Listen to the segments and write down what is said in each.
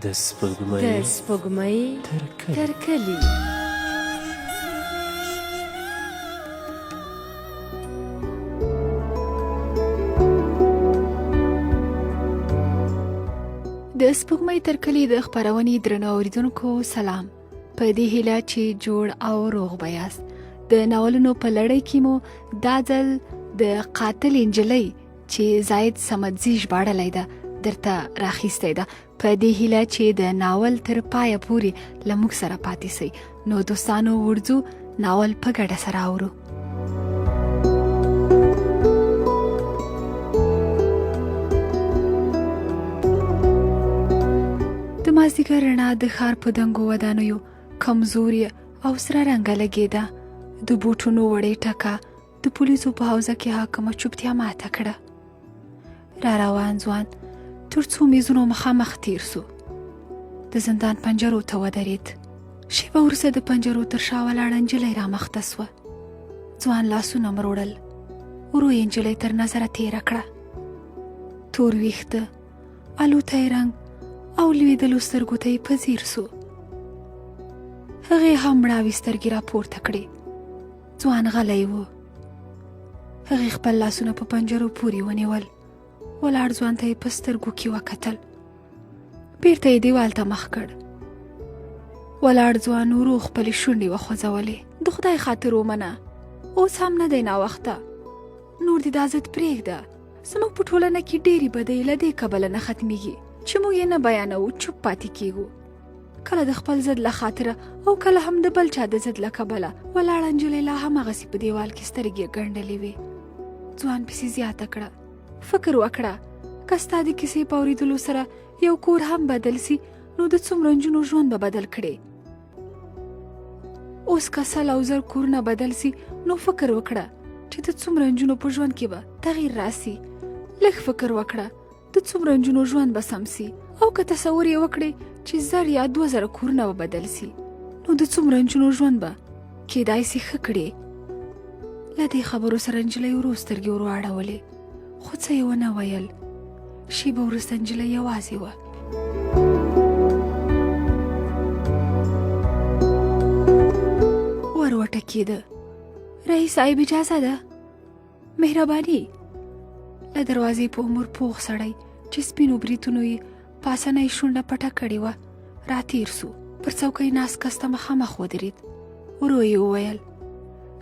د سپوږمۍ تر کلي. د سپوږمۍ تر کلي د خپرونې درنو اوریدونکو سلام. په دې هیله چې جوړ او روغ به یاست. د ناولونو په لړۍ کې مو دا ځل د قاتل انجلی چې زاید سمدزي ژباړلی ده درته راخیستی ده. په دې هیله چې د ناول تر پایه پورې له موږ سره پاتې سئ. نو دوستانو ورځو ناول په ګډه سره اورو. د مازدیګر رڼا د ښار په دنګو ودانیو کمزوري او سره رنګه لګېده. د بوټونو وړې ټکه د پولیسو په حوزه کې حاکمه چوپتیا ماته کړه. را روان ځوان تر څو میزونو مخامخ تیر سو. د زندان پنجرو ته ودرېد. شیبه وروسته د پنجرو تر شا ولاړه انجلی رامخته سوه. ځوان لاسونه مروړل. ورو یې انجلی تر نظره تېره کړه. تور ویښته، الوتی رنګ او لوېدلو سترګو ته یې په ځیر سو. هغې هم مړاوي سترګې راپورته کړې. ځوان غلی و. هغې خپل لاسونه په پنجرو پورې ونیول. ولاړ ځوان ته یې په سترګو کې وکتل. بیرته یې دیوال ته مخ کړ. ولاړ ځوان ورو خپلې شونډې وخوځولې. د خدای خاطر ومنه، اوس هم نه دی ناوخته. نور دې دا ضد پرېږده. زموږ په ټولنه کې ډېرې بدۍ له دې کبله نه ختمېږي چې موږ یې نه بیانوو، چوپ پاتې کېږو. کله د خپل ضد له خاطره او کله هم د بل چا د ضد له کبله ولاړه نجلۍ لا هماغسې په دیوال کې سترګې ګنډلې وې. ځوان پسې زیاته کړه. فکر وکړه که ستا د کیسې په اورېدلو سره یو کور هم بدل سي نو د څومره نجونو ژوند به بدل کړې. اوس که 100 او 1000 کورونه بدل سي نو فکر وکړه چې د څومره نجونو په ژوند کې به تغییر راسي. لږ فکر وکړه د څومره نجونو ژوند به سم سي. او که تصور یې وکړې چې 1000 یا 2000 کورونه به بدل سي نو د څومره نجونو ژوند به کیدای سي ښه کړې. له دې خبرو سره نجلۍ ورو سترګې ور واړولې، خو څه یې ونه ویل. شیبه وروسته نجلۍ یوازې وه. ور وټکېده. رئیس صاحب اجازه ده؟ مهرباني. له دروازې په عمر پوخ سړی چې سپینو بریتونو یې پاسنۍ شونډه پټه کړې وه راتېر سو. پر څوکۍ ناست کس ته مخامخ ودرېد. ورو یې وویل: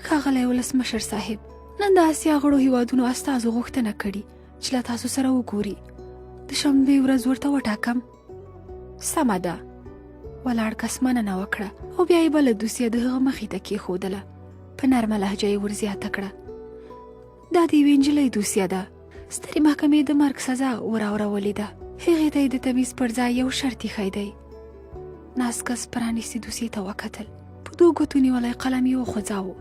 ښاغلی ولسمشر صاحب، نن د اسیا غړو هیوادونو استازو غوښتنه کړې چې له تاسو سره وګوري. د شنبې ورځ ورته وټاکم؟ سمه ده. ولاړ کس مننه وکړه او بیا یې بله دوسیه د هغه مخې ته کېښودله. په نرمه لهجه یې ورزیاته کړه: دا د یوې نجلۍ دوسیه ده. سترې محکمې د مرګ سزا وراورولې ده. هغې ته یې د تمیز پر ځای یو شرط ایښی دی. ناست کس پرانیستې دوسیې ته وکتل. په 2 ګوتو نیولی قلم یې وخوځاوه.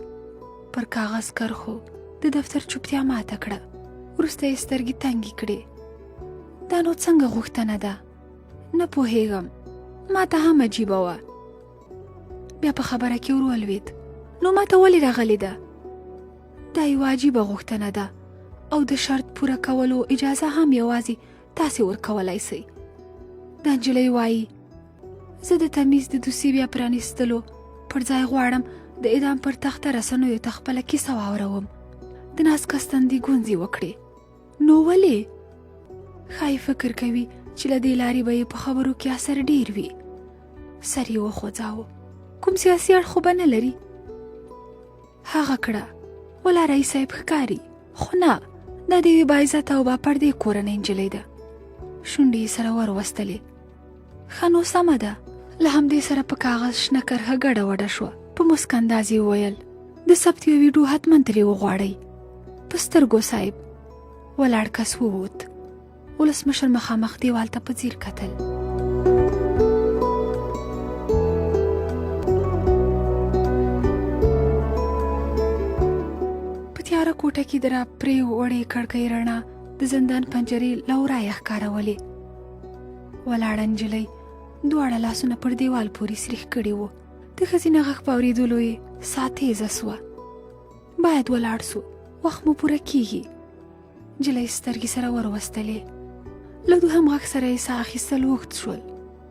پر کاغذ کرښو د دفتر چوپتیا ماته کړه. وروسته یې سترګې تنګې کړې. دا نو څنګه غوښتنه ده؟ نه پوهېږم، ما ته هم عجیبه وه. بیا په خبره کې ور ولوېد: نو ما ته ولې راغلې ده؟ دا یوه عجیبه غوښتنه ده او د شرط پوره کولو اجازه هم یوازې تاسې ورکولی سئ. دا نجلۍ وایي: زه د تمیز د دوسیې بیا پرانیستلو پر ځای غواړم د اعدام پر تخته رسنیو ته خپله کیسه واوروم. د ناست کس تندي ګونځې وکړې. نو ولې؟ ښایي فکر کوي چې له دې لارې به یې په خبرو کې اثر ډیر وي. سر یې وخوځاوه. کوم سیاسي اړخ خو به نه لري؟ هغه کړه: ولا رئیس صاحب ښکاري، خو نه، دا د یوې باعزته او باپردې کورنۍ نجلۍ ده. شونډې یې سره ور وستلې. ښه نو سمه ده. له همدې سره په کاغذ شنه کرښه ګډه وډه شوه. په موسک انداز یې وویل: د ثبت یو ویډیو حتما ترې وغواړئ. په سترګو صاحب. ولاړ کس ووت. ولسمشر مخامخ دیوال ته په ځیر کتل. په تیاره کوټه کې د راپرې وړې کړکۍ رڼا د زندان پنجرې له ورایه ښکارولې. ولاړه نجلۍ دواړه لاسونه پر دیوال پورې سریښ کړي وو. د ښځینه غږ په اورېدلو یې ساه تېزه سوه. باید ولاړ سو، وخت مو پوره کېږي. نجلۍ سترګې سره ور وستلې. له دوهم غږ سره یې ساه اخیستل اوږد شول.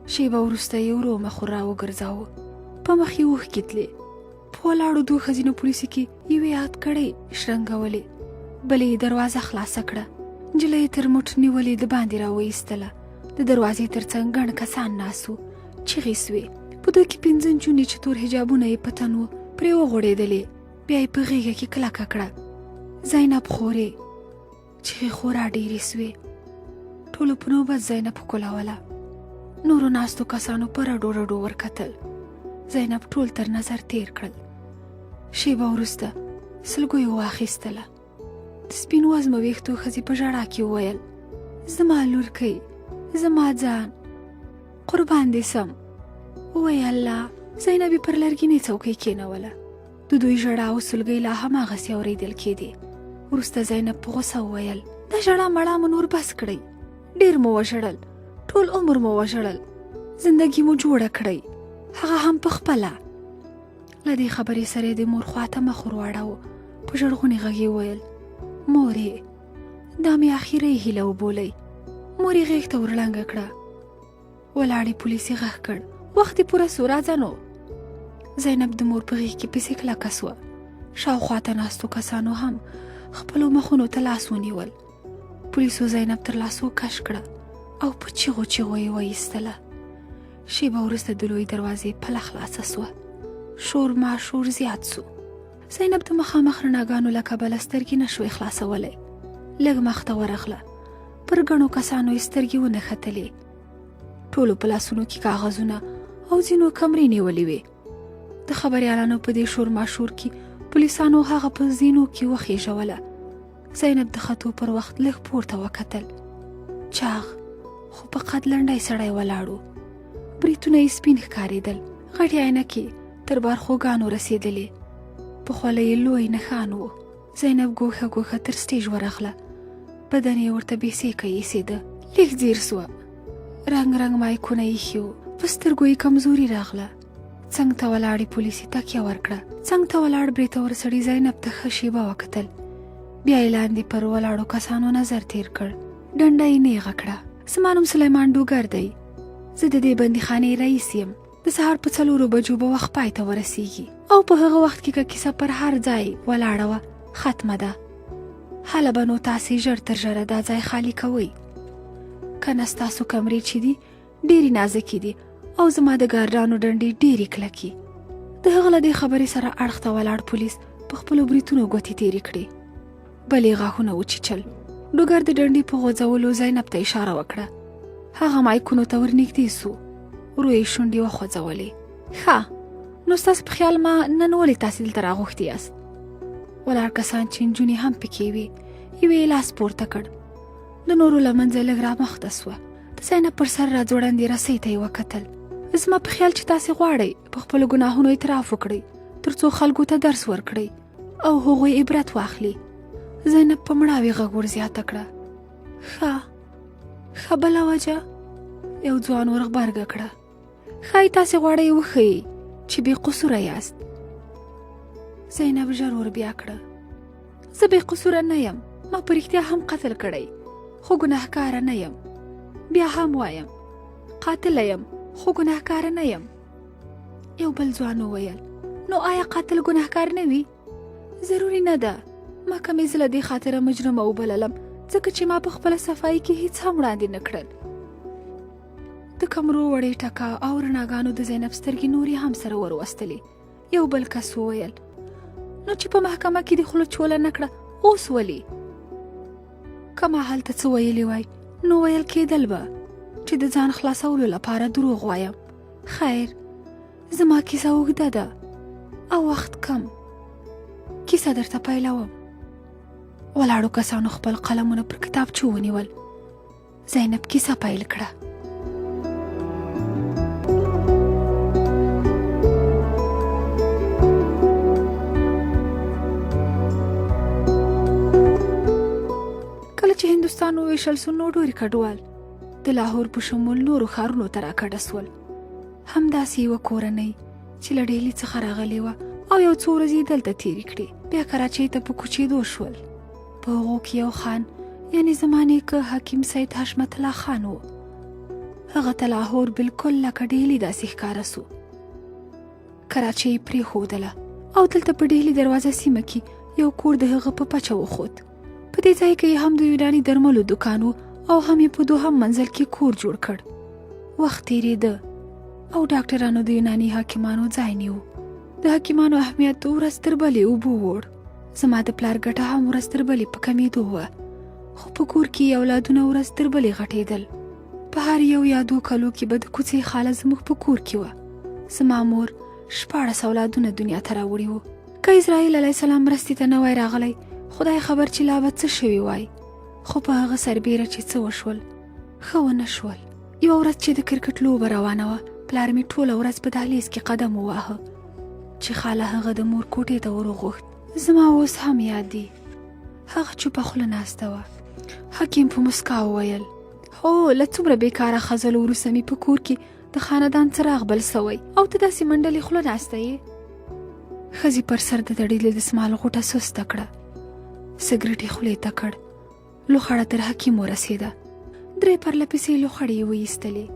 شیبه وروسته یې ورو مخ ور راوګرځاوه. په مخ یې اوښکې تلې. په ولاړو دوو ښځینو پولیسو کې یوې هات کړۍ شرنګولې، بلې یې دروازه خلاصه کړه. نجلۍ تر موټ نیولې د باندې راوایستله. د دروازې تر څنګ ګڼ کسان ناست وو. چیغې سوې. په دوی کې 5 نجونې چې تور حجابونه یې په تن وو پرې وغوړېدلې. بیا یې په غېږه کې کلکه کړه. زینب خورې. چیغې خورا ډېرې سوې. ټولو په نوبت زینب ښکلوله. نورو ناستو کسانو په رډو رډو ورکتل. زینب ټول تر نظر تیر کړل. شیبه وروسته سلګیو واخیستله. د سپین وزمه ویښتو ښځې په ژړا کې وویل: زما لورکۍ، زما ځان، قربان دې سم. ووایه الله. زینب یې پر لرګینې څوکۍ کېنوله. د دوی ژړا او سلګۍ لا هماغسې اورېدل کېدې. وروسته زینب په غوسه وویل: دا ژړا مړا مو نور بس کړئ. ډېر مو وژړل، ټول عمر مو وژړل، زندګي مو جوړه کړئ، هغه هم په خپله. له دې خبرې سره د مور خواته مخ ور واړاوه. په ژړغوني غږ یې وویل: مورې، دا مې اخري هیله وبولئ. مور یې غېږ ته ورلنګه کړه. ولاړې پولیسې غږ کړ: وخت یې پوره سو، راځه نو. زینب د مور په غېږ کې پسې کلکه سوه. شاوخواته ناستو کسانو هم خپلو مخونو ته لاس ونیول. پولیسو زینب تر لاسو کش کړه او په چیغو چیغو یې وایستله. شیبه وروسته د لوی دروازې پله خلاصه سوه. شور ما شور زیات سو. زینب د مخامخ رڼاګانو له کبله سترګې نه شوې خلاصولی. لږ مخ ته ورغله. پر ګڼو کسانو یې سترګې ونښتلې. ټولو په لاسونو کې کاغذونه او ځینو کمرې نیولې وې. د خبریالانو په دې شور ماشور کې پولیسانو هغه په زینو کې وخېژوله. زینب د خطو پر وخت لږ پورته وکتل. چاغ خو په قد لنډی سړی ولاړو. بریتونه یې سپین ښکارېدل. غټې عینکې تر بارخوګانو رسېدلې. په خوله یې لوی نښان و. زینب ګوښه ګوښه تر سټیج ورغله. بدن یې ورته بېسېکه ایسېده. لږ ځیر سوه. رنګ رنګ مایکونه ایښي وو. په سترګو یې کمزوري راغله. څنګ ته ولاړې پولیسې تکیه ورکړه. څنګ ته ولاړ بریتور سړي زینب ته ښه شیبه وکتل. بیا یې لاندې پر ولاړو کسانو نظر تیر کړ. ډنډه یې نیغه کړه. زما نوم سلیمان ډوګر دی. زه د دې بندیخانې رئیس یم. د سهار په 4 بجو به وخت پای ته ورسیږي او په هغه وخت کې که کیسه پر هر ځای ولاړه وه ختمه ده. هله به نو تاسې ژر تر ژره دا ځای خالي کوئ. که نه ستاسو کمرې چې دي ډېرې نازکې دي او زما د ګاردانو ډنډې ډېرې کلکې. د هغه له دې خبرې سره اړخ ته ولاړ پولیس په خپلو بریتونو ګوتې تېرې کړې. بل یې غاښونه وچیچل. ډوګر د ډنډې په غوځولو زینب ته اشاره وکړه. هغه مایکونو ته ورنږدې سو. ورو یې شونډې وخوځولې. ښه، نو ستاسو په خیال ما نن ولې تاسې دلته راغوښتي یاست؟ ولاړ کسان چې نجونې هم پکې وې یوې یې لاس پورته کړ. د نورو له منځه لږ رامخته سوه. د زینب پر سر راځوړندې رسۍ ته یې وکتل. زما په خیال چې تاسې غواړئ په خپلو ګناهونو اعتراف وکړئ تر څو خلکو ته درس ورکړئ او هغوی عبرت واخلي. زینب په مړاوي غږ ورزیاته کړه. ښه بله وجه؟ یو ځوان ور غبرګه کړه. ښایي تاسې غواړئ وښیئ چې بې قصوره یاست. زینب ژر ور بیا کړه. زه بې قصوره نه یم. ما په رښتیا هم قتل کړی خو ګناهکاره نه یم. بیا هم وایم قاتله یم خو ګناهکاره نه یم. یو بل ځوان وویل: نو آیا قاتل ګناهکار نه وي؟ ضروري نه ده. ما کمې زه له دې خاطره مجرمه وبللم ځکه چې ما په خپله صفایي کې هیڅ هم وړاندې نه کړل. د کمرو وړې ټکا او رڼاګانو د زینب سترګې نورې هم سره وروستلې. یو بل کس وویل: نو چې په محکمه کې دې خوله چوله نه کړه اوس ولې؟ که ما هلته څه ویلي وای نو ویل کېدل به چې د ځان خلاصولو لپاره دروغ وایم. خیر، زما کیسه اوږده ده او وخت کم. کیسه درته پیلوم. ولاړو کسانو خپل قلمونه پر کتابچو ونیول. زینب کیسه پیل کړه. کله چې هندوستان وویشل سو نو ډېر کډوال د لاهور په شمول نورو ښارونو ته راکډه سول. همداسې یوه کورنۍ چې له ډهلي څخه راغلې وه او یو څو ورځې دلته تېرې کړې بیا کراچۍ ته په کوچېدو شول. په هغو کې یو خان یعنې زما نیکه حکیم سید حشمت الله خان و. هغه ته لاهور بالکل لکه ډیلی داسې ښکاره سو. کراچۍ یې پرېښودله او دلته په ډیلی دروازه سیمه کې یو کور د هغه په پچه وخوت. په دې ځای کې هم د یوناني درملو دکان و او هم یې په دوهم منزل کې کور جوړ کړ. وخت تېرېده او ډاکټرانو د یوناني حکیمانو ځای نیو. د حکیمانو اهمیت ورځ تر بلې اوبو وړ. زما د پلار ګټه هم ورځ تر بلې په کمېدو وه، خو په کور کې یې اولادونه ورځ تر بلې غټېدل. په هر یو یا 2 کالو کې به د کوڅې خاله زموږ په کور کې وه. زما مور 14 اولادونه دنیا ته راوړي وو. که اسرائیل علیه السلام مرستې ته نه وای راغلی، خدای خبر چې لا به څه شوي وای. خو په هغه سربیره چې څه وشول، ښه ونه شول. یوه ورځ چې د کرکټ لوبه روانه وه، پلار مې ټوله ورځ په دهلیز کې قدم وواهه چې خاله هغه د مور کوټې ته ورغوښت. زما اوس هم یاد دي. هغه چوپه خوله ناسته وه. حکیم په مسکا وویل: هو، له څومره بیکاره ښځلو وروسته مې په کور کې د خاندان څراغ بل سوی او ته داسې منډلې خوله ناسته یې. ښځې پر سر د تړلې دسمال غوټه سسته کړه، سګرټ یې خولې ته کړ. لوخړه تر حکیم ورسېده. 3 پرله پسې لوخړې یې وایستلې.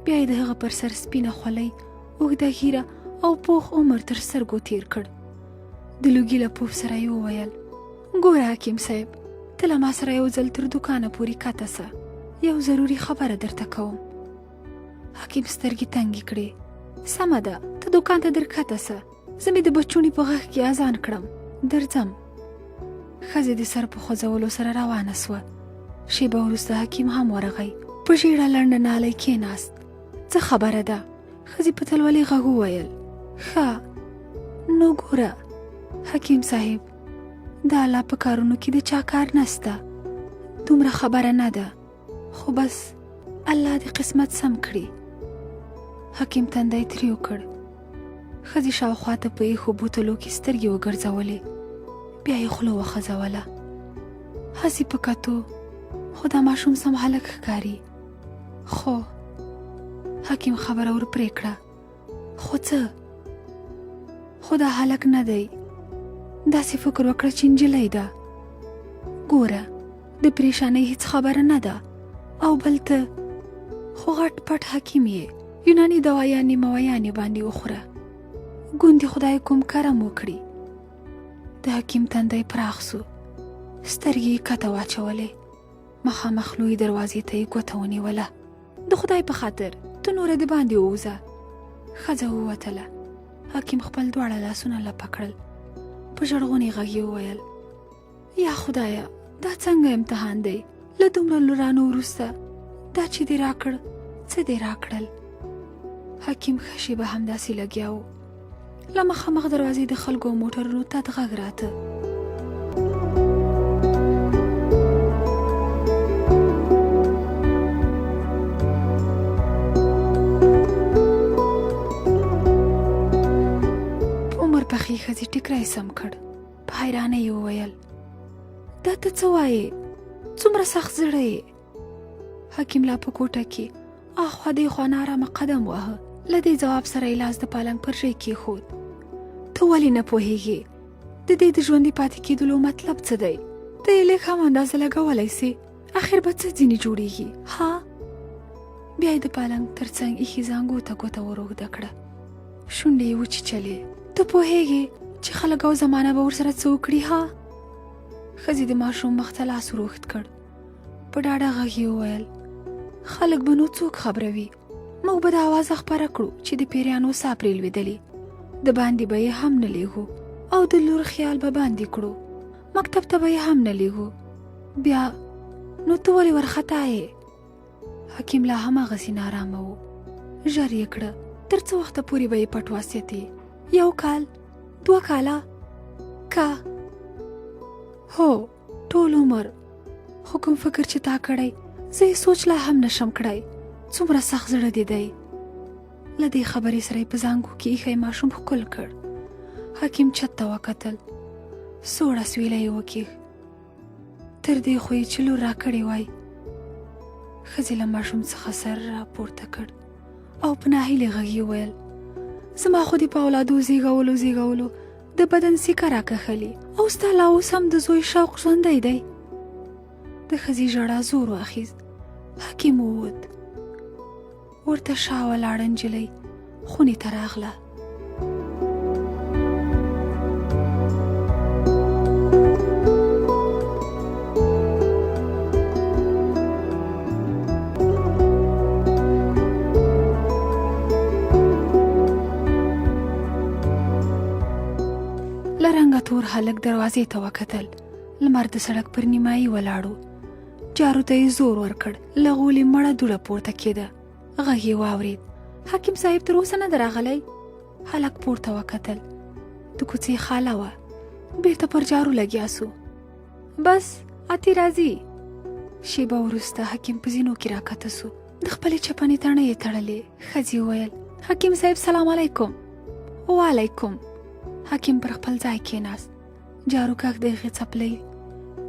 بیا یې د هغه پر سر سپینه خولۍ، اوږده ږیره او پوخ عمر تر سترګو تیر کړ. د لوګي له پوف سره یې وویل: ګوره حکیم صاحب، ته له ما سره یو ځل تر دوکانه پورې کته سه، یو ضروري خبره درته کوم. حکیم سترګې تنګې کړې. سمه ده، ته دوکان ته در کته سه، زه مې د بچوڼي په غږ کې اذان کړم، درځم. ښځې د سر په خوځولو سره روانه سوه. شیبه وروسته حکیم هم ورغی. په ژېړه لنډه نالۍ کېناست. څه خبره ده؟ ښځې په تلولي غږ وویل: ښه، نو ګوره حکیم صاحب، دا لا په کارونو کې د چا کار نسته، دومره خبره نه ده، خو بس الله دې قسمت سم کړي. حکیم تندی تریو کړ. ښځې شاوخوا ته په ایښو بوتلو کې سترګې وګرځولې. بیا یې خوله وخځوله. هسې په کتو خو دا ماشوم سم هلک ښکاري. خو حکیم خبره ور پرې کړه. خو څه؟ خو دا هلک نه دی. داسې فکر وکړه چې انجلی ده. ګوره، د پریشانۍ هیڅ خبره نه ده. او بل ته خو غټ پټ حکیم یې، یوناني دوايانې مویانې باندې وخوره. ګوندې خدای کوم کرم وکړي. د حکیم تندی پراخ سو. سترګې یې کته واچولې. مخامخ لوی دروازې ته یې ګوته ونیوله. د خدای په خاطر ته نوره د باندې ووځه. ښځه ووتله. حکیم خپل دواړه لاسونه لپه کړل. په ژړغوني غږ یې وویل: یا خدایه، دا څنګه امتحان دی؟ له دومره لورانو وروسته دا چې دې راکړ، څه دې راکړل؟ حکیم ښه شېبه همداسې لګیا و. له مخامخ دروازې د خلکو او موټرونو تت غږ راته. پخې ښځې ټیکری سم کړ. په حیرانۍ یې وویل: دا ته څه وایې؟ څومره سخت زړه یې؟ حکیم لا په کوټه کې اخوا دېخوا نارامه قدم واهه. له دې ځواب سره یې لاس د پالنګ پر ژۍ کېښود. ته ولې نه پوهېږې؟ د دې د ژوندي پاتې کېدلو مطلب څه دی؟ ته یې لږ هم اندازه لګولی سې. اخر به څه ځینې جوړېږي؟ ها؟ بیا یې د پالنګ تر څنګ ایښي زانګو ته ګوته ور اوږده کړه. شونډې یې وچیچلې. ته پوهېږې چې خلک او زمانه به ورسره څه وکړي؟ ها؟ ښځې د ماشوم مخ ته لاس ور اوږد کړ. په ډاډه غږ یې وویل: خلک به نو څوک خبروي؟ موږ به دا آوازه خپره کړو چې د پیریانو ساه پرې لوېدلې. د باندې به یې هم نه لیږو او د لور خیال به باندې کړو. مکتب ته به یې هم نه لیږو. بیا نو ته ولې ورخطا یې؟ حکیم لا هماغسې نارامه و. ژر یې کړه: تر څه وخته پورې به یې پټ واسطې؟ 1 کال، 2 کاله؟ که هو، ټول عمر. خو کوم فکر چې تا کړی، زه یې سوچ لا هم نشم کړی. څومره سخت زړه دې دی. له دې خبرې سره یې په زانګو کې ایښی ماشوم ښکل کړ. حکیم چت ته وکتل. سوړ اسویلی یې وکیښ. تر دې خو یې چې لور راکړې وای. ښځې له ماشوم څخه سر راپورته کړ او په ناهیلې غږ یې وویل: زما خو دې په اولادو زیږولو د بدن سیکه راکښلي او ستا لا اوس هم د زوی شوق ژوندی دی. د ښځې ژړا زور واخیست. حکیم ووت. ورته شا ولاړه انجلۍ خونې ته راغله. لرنګه تور هلک دروازې ته وکتل. لمر د سړک پر نیمایي ولاړو. جارو ته یې زور ورکړ. له غولي مړه دوړه پورته کېده. غږ یې واورېد. حکیم صاحب تر اوسه نه ده راغلی؟ هلک پورته وکتل. د کوڅې خاله وه. بېرته پر جارو لګیا سو. بس اتې راځي. شېبه وروسته حکیم په زینو کې راکته سو. د خپلې چپنې تڼۍ یې تړلې. ښځې وویل حکیم صاحب سلام علیکم. وعلیکم. حکیم پر خپل ځای کېناست. جارو کاک د هغې څپلۍ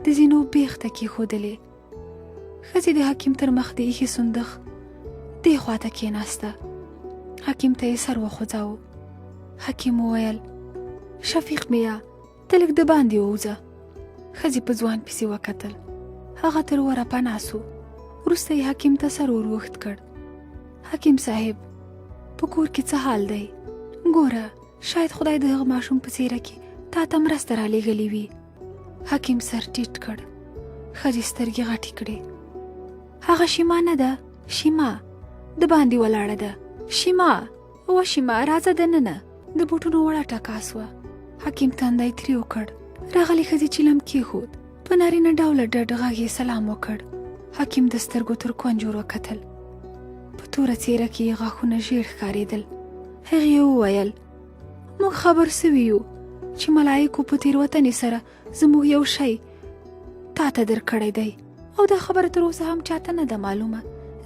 د زینو بیخ ته کېښودلې. ښځې د حکیم تر مخ د ایښي صندوق دې خواته کېناسته. حکیم ته یې سر وخوځاوه. حکیم وویل شفیق میا ته لږ د باندې ووځه. ښځې په ځوان پسې وکتل. هغه تر وره پناه سو. وروسته یې حکیم ته سر ور اوږد کړ. حکیم صاحب په کور کې څه حال دی؟ ګوره شاید خدای د هغه ماشوم په څیره کې تا ته مرسته رالیږلې وي. حکیم سر ټیټ کړ. ښځې سترګې غټې کړې. هغه شیما نه ده؟ شیما د باندې ولاړه ده. شیما و شیما راځه دننه. د بوټونو وړه ټکا سوه. حکیم تندی تریو کړ. راغلې ښځې چیلم کېښود. په نارینه ډوله ډډ غږ یې سلام وکړ. حکیم د سترګو تر کونجور وکتل. په توره څیره کې یې غاښونه ژیړ ښکارېدل. هغې وویل موږ خبر سوي یو چې ملایکو په تېروتنې سره زموږ یو شی تا ته درکړی دی او دا خبره تر اوسه هم چاته نه ده معلومه.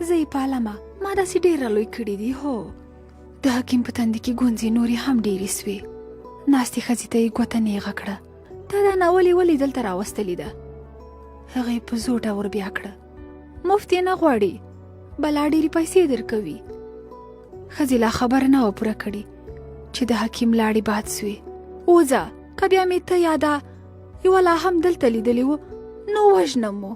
زه یې پالمه. ما داسې ډېر رالوی کړي دي. هو. د حکیم په تندي کې ګونځې نورې هم ډېرې سوې. ناستې ښځې ته یې ګوته نیغه کړه. تا دا ناول یې ولې دلته راوستلې ده؟ هغې په زوټه ور بیا کړه. مفت یې نه غواړي بلا ډېرې پیسې درکوي. ښځې لا خبره نه وه پوره کړې چې د حکیم لاړې باد سوې. وځه که بیا مې ته یاده یوه لا هم دلته لیدلې و نو وژنم مو.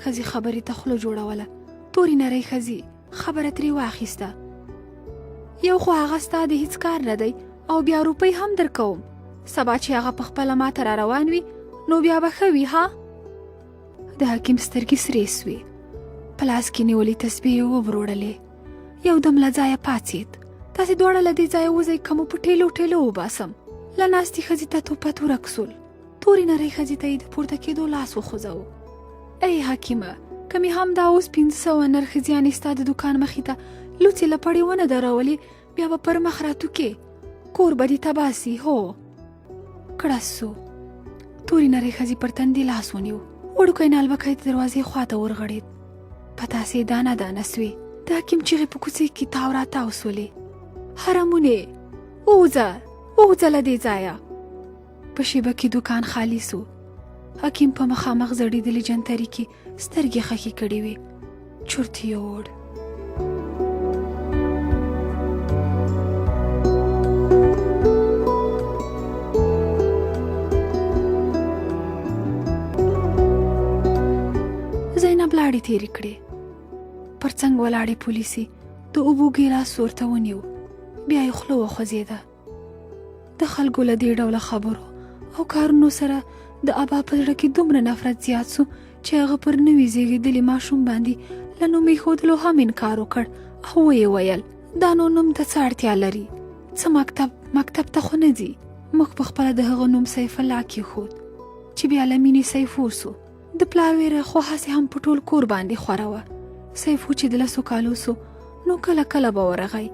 ښځې خبرې ته خوله جوړوله. تورې نرۍ ښځې خبره ترې واخیسته. یو خو هغه ستا د هیڅ کار نه دی او بیا روپۍ هم درکوم. سبا چې هغه په خپله ما ته را روان وي نو بیا به ښه وي. ها. د حکیم سترګې سرې سوې. په لاس کې نیولې تسبیح یې وبروړلې. یو دم له ځایه پاڅېد. تاسې دواړه له دې ځایه وځئ که مو په ټیلو ټیلو وباسم. له ناستې ښځې ته توپه توره کسول. تورې نرۍ ښځې ته یې د پورته کېدو لاس وخوځاوه. ای حکیمه که مې هم دا اوس 500 نرخزیانې ستا د دوکان مخې ته لوڅې لپړې ونه درولې بیا به پر مخ راتوکې. کور به دې تباه سي. هو. کړس سو. تورې نرۍ ښځې پر تندي لاس ونیو. وړوکی نالبکی د دروازې خواته ورغړېد. پتاسې دانه دانه سوې. د حکیم چیغې په کوڅې کې تاو راتاو سولې. حرمونې ووځه ووځه له دې ځایه. په شیبه کې دوکان خالی سو. حکیم په مخامخ زړېدلې جنتري کې سترګې خښې کړې وې. چورت یې ووړ. زینب لاړې تېرې کړې. پر څنګ ولاړې پولیسي د اوبو ګیلاس ورته ونیو. بیا یې خوله وخوځېده. د خلکو له دې ډوله خبرو او کارونو سره د ابا په زړه کې دومره نفرت زیات سو چې هغه پر نوي زیږېدلي ماشوم باندې له نوم ایښودلو هم انکار وکړ او ویې ویل دا نو نوم ته څه اړتیا لري؟ څه مکتب ته خو نه ځي. موږ په خپله د هغه نوم سیف الله کېښود چې بیا له مینې سیفور سو. د پلار ویره خو هسې هم په ټول کور باندې خوره وه. سیفو چې د 10 کالو سو نو کله کله به ورغی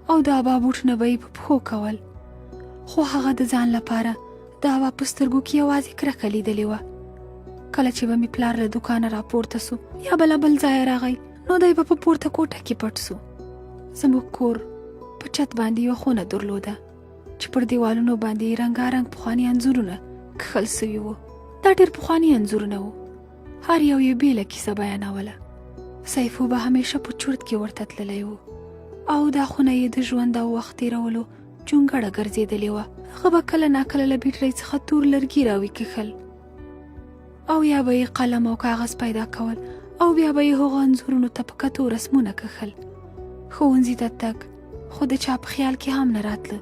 او د ابا بوټونه به یې په پښو کول. خو هغه د ځان لپاره د ابا په سترګو کې یوازې کرکه لیدلې وه. کله چې به مې پلار له دوکانه راپورته سو یا به له بل ځایه راغی نو دی به په پورته کوټه کې پټ سو. زموږ کور په چت باندې یوه خونه درلوده چې پر دیوالونو باندې یې رنګارنګ پخواني انځورونه کښل سوي وو. دا ډېر پخواني انځورونه وو. هر یو یې بېله کیسه بیانوله. سیفو به همیشه په چورت کې ورته تللی و او دا خونه یې د ژوند او وخت تېرولو جونګړه ګرځېدلې وه. هغه به کله ناکله له بیټرۍ څخه تور لرګي راویکښل او یا به یې قلم او کاغذ پیدا کول او بیا به یې هغو انځورونو ته په کتو رسمونه کښل. ښوونځي ته تګ خو د چا په خیال کې هم نه راتله.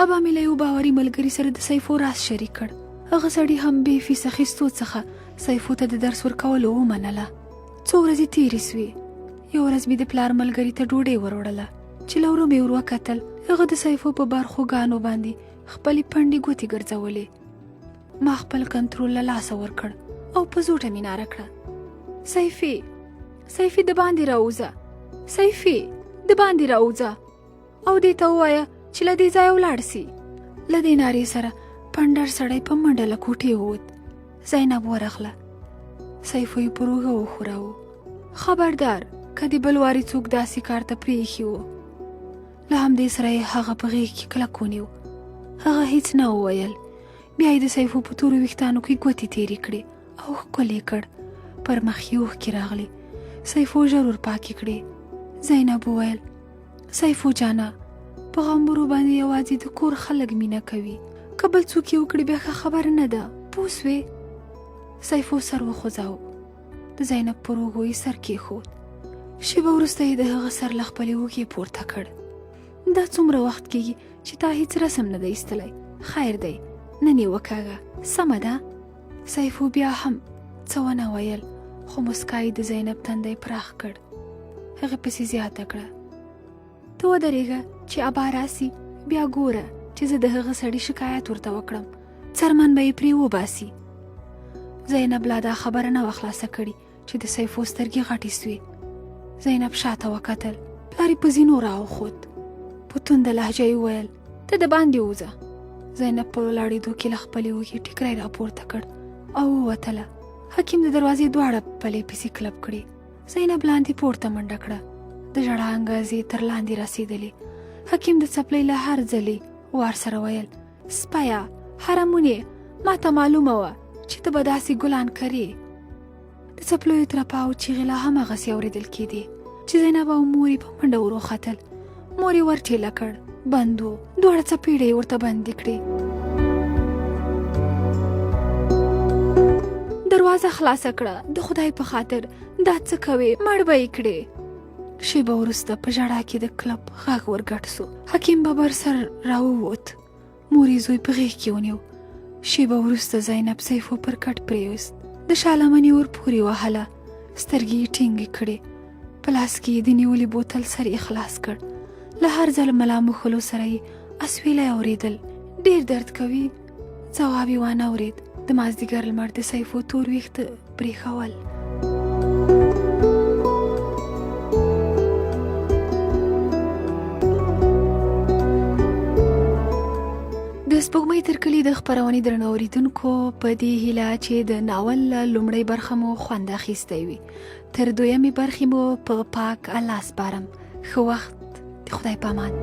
ابا مې له یو باوري ملګري سره د سیفو راز شریک کړ. هغه سړي هم بې فیس اخیستو څخه سیفو ته د درس ورکولو ومنله. څو ورځې تېرې سوې. یو ورځ مې د پلار ملګري ته ډوډۍ وروړله چې له ورو مې ور وکتل. هغه د سیفو په برخوګانو باندې خپلې پنډې ګوتې ګرځولې. ما خپل کنټرول له لاسه ورکړ او په زوټه مې ناره کړه: سیفي د باندې راوځه، سیفي د باندې راوځه، او دې ته ووایه چې له دې ځایه ولاړ سي. له دې نارې سره پنډر سړی په منډه له کوټې ووت. زینب ورغله. سیفو یې پر اوږه وښوراوه. خبردار که دې بل وارې څوک داسې کار ته پرېښي و. له همدې سره یې هغه په غېږ کې کلک ونیو. هغه هیڅ نه وویل. بیا یې د سیفو په تورو ویښتانو کې ګوتې تېرې کړې او ښکل یې کړ. پر مخ یې اوښکې راغلې. سیفو ژر ور پاکې کړې. زینب وویل: سیفو جانه، په غمبرو باندې یوازې د کور خلک مینه کوي. که بل څوک یې وکړي بیا ښه خبره نه ده، پوه سوې؟ سیفو سر وخوځاوه. د زینب پر اوږو یې سر کېښود. شېبه وروسته یې د هغه سر له خپلې اوږې پورته کړ. دا څومره وخت کېږي چې تا هیڅ رسم نه دی ایستلی. خیر دی، نن یې وکاږه، سمه ده؟ سیفو بیا هم څه ونه ویل، خو مسکا یې د زینب تندی پراخ کړ. هغې پسې زیاته کړه: ته ودرېږه چې ابا راسي، بیا ګوره چې زه د هغه سړي شکایت ورته وکړم، څرمن به یې پرې وباسي. زینب لا دا خبره نه وه خلاصه کړې چې د سیفو سترګې غټې سوې. زینب شاته وکتل. پلار یې په زینو راوخوت. په تونده لهجه یې وویل: ته د باندې وځه. زینب په ولاړېدو کې له خپلې اوږې ټیکری راپورته کړ او ووتله. حکیم د دروازې دواړه پلې پسې کلب کړې. زینب لاندې پورته منډه کړه. د ژړا انګازې تر لاندې رسېدلې. حکیم د څپلۍ له هر ځلې وار سره ویل: سپیه، حرمونې، ما ته معلومه وه چې ته به داسې ګلان کرې. د څپلیو ترپا او چیغې لا هماغسې اورېدل کېدې چې زینب او مور یې په منډه ور وختل. مور یې ور ټېله کړ. بند و. دواړه څپېړې یې ورته بندې کړې. دروازه خلاصه کړه، د خدای په خاطر، دا څه کوې؟ مړ به یې کړې. شېبه وروسته په ژړا کې د کلب غږ ورګډ سو. حکیم ببر سر راووت. مور یې زوی په غېږ کې ونیو. شېبه وروسته زینب سیفو پر کټ پرېوست. د شا لمن یې ور پورې وهله. سترګې یې ټینګې کړې. په لاس کې یې د نیولي بوتل سر یې خلاص کړ. له هر ځل ملا مښلو سره یې اسویلی اورېدل. ډېر درد کوي؟ ځواب یې وانه اورېد. د مازدیګر لمر د سیفو تور ویښته پرېښول. د سپوږمۍ تر کلي د خپرونې درنو اورېدونکو، په دې هیله چې د ناول لومړۍ برخه مو خوند اخیستی وي. تر دویمې برخې مو په پاک الله سپارم. ښه وخت. د خدای په امان.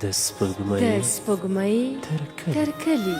د سپوږمۍ تر کلي